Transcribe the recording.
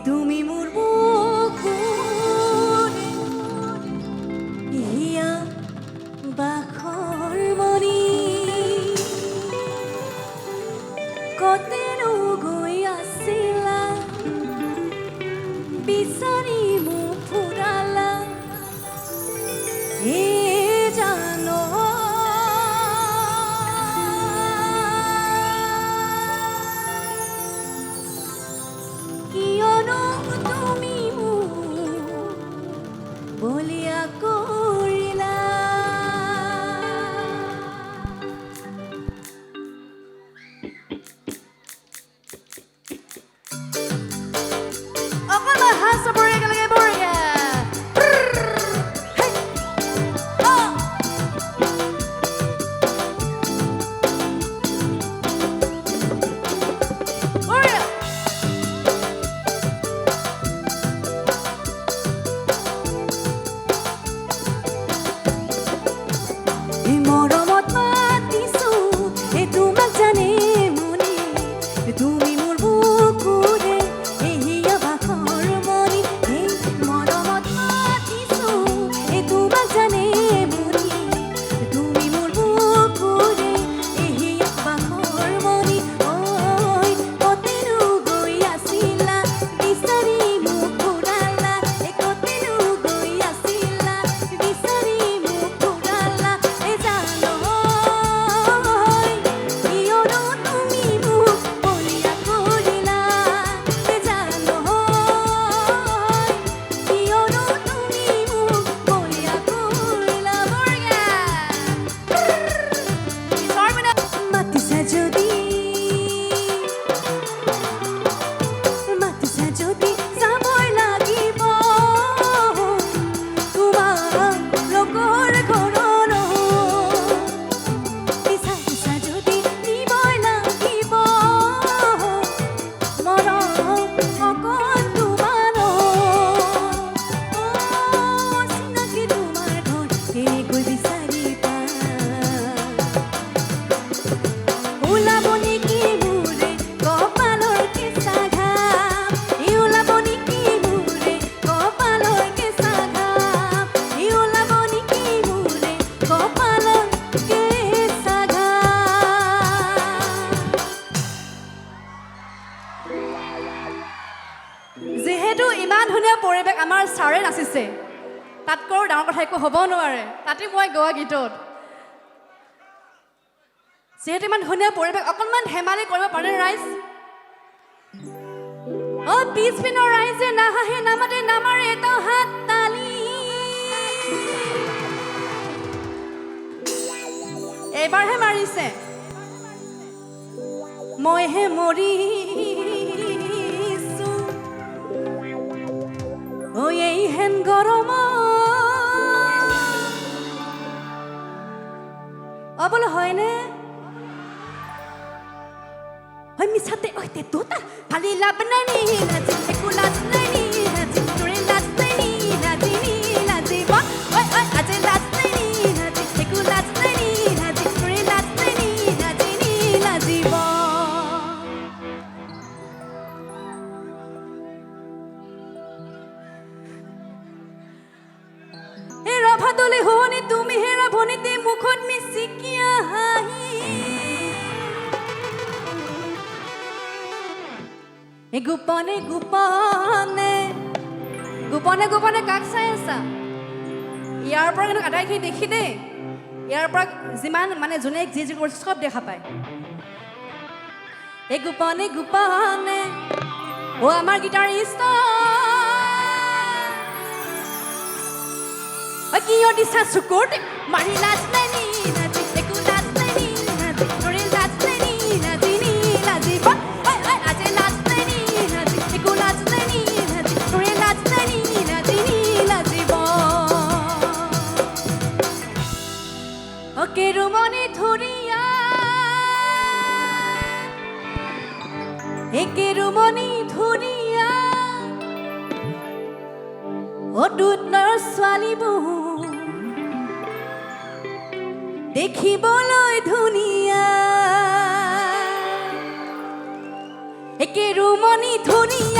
তুমি মোৰ বুকুৰ হিয়া বাখৰ মনি কতেনো গৈ আছিলা বিচাৰি মোক ফুৰালা হে জানো কিয়নো তুমি মোক বলিয়া কৰিলা অকণমান হাত চাপৰি একেলগে বঢ়িয়া তুমি মোৰ বুকুৰে হিয়া বাখৰ মনি মৰমত মাতিছো তোমাক জানে মনি তুমি মোৰ বুকুৰে হিয়া বাখৰ মনি ঐ কতেনো গৈ আছিলা বিচাৰি মোক ফুৰালা কতেনো গৈ আছিলা বিচাৰি মোক ফুৰালা জানো কিয়নো তুমি মোক বলিয়া কৰিলা জানো কিয়নো তুমি মোক বলিয়া কৰিলা মাতিছা যদি যাবই লাগিব তোমাৰ লগৰ ঘৰলৈ বিচাৰিছা যদি দিবই লাগিব মৰম অকল তোমাৰ চিনাকি তোমাৰ ঘৰ কেনেকৈ বিচাৰি ওলাব নেকি মোৰে কপালৰ কেঁচা ঘাম ওলাব নেকি মোৰে কপালৰ কেঁচা ঘাম ওলাব নেকি মোৰে কপালৰ কেঁচা ঘাম যিহেতু ইমান ধুনীয়া পৰিৱেশ আমাৰ ছাৰে নাচিছে তাতকৈ ডাঙৰ কথা একো হ'ব নোৱাৰে তাতে মই গোৱা গীতত যিহেতু ইমান ধুনীয়া পৰিৱেশ অকণমান ধেমালি কৰিব পাৰে ৰাইজ পিছপিনৰ ৰাইজে নাহাঁহে নামাতে নামাৰে এটা হাত তালি এইবাৰহে মাৰিছে মইহে মৰিছো এই হেন গৰমত বোলো হয়নে হয় মিছাতে তে তোতা খালি লাভ নাই নি লাজি একো লাজ নাই নি লাজি তোৰে লাজ নাই নি লাজি নি লাজিব আজি লাজ নাই নি লাজি একো লাজ নাই নি লাজি তোৰে লাজ নাই নি লাজি নি লাজিব হে ৰভা তলে শুৱনি তুমি হেৰা ভনিতে মুখত মিচিকিয়া হাঁহি গোপনে গোপনে গোপনে গোপনে কাক চাই আছা ইয়াৰ পৰা কিন্তু আটাইখিনি দেখি দেই ইয়াৰ পৰা যিমান মানে যোনে যি যি কৰিছে চব দেখা পায় গোপনে গোপনে আমাৰ গীটাৰিষ্ট কিয় দিছা চকুত মাৰি লাজ নাই নি লাজি একো লাজ নাই নি লাজি তোৰে লাজ নাই নি লাজি নি লাজিব আজি লাজ নাই নি লাজি একো লাজ নাই নি লাজি তোৰে লাজ নাই নি লাজি নি লাজিব কেৰুমণি ধুনীয়া কেৰুমণি ধুনীয়া দুধনৰ ছোৱালীবোৰ দেখিবলৈ ধুনীয়া একে ৰুমনি ধুনীয়া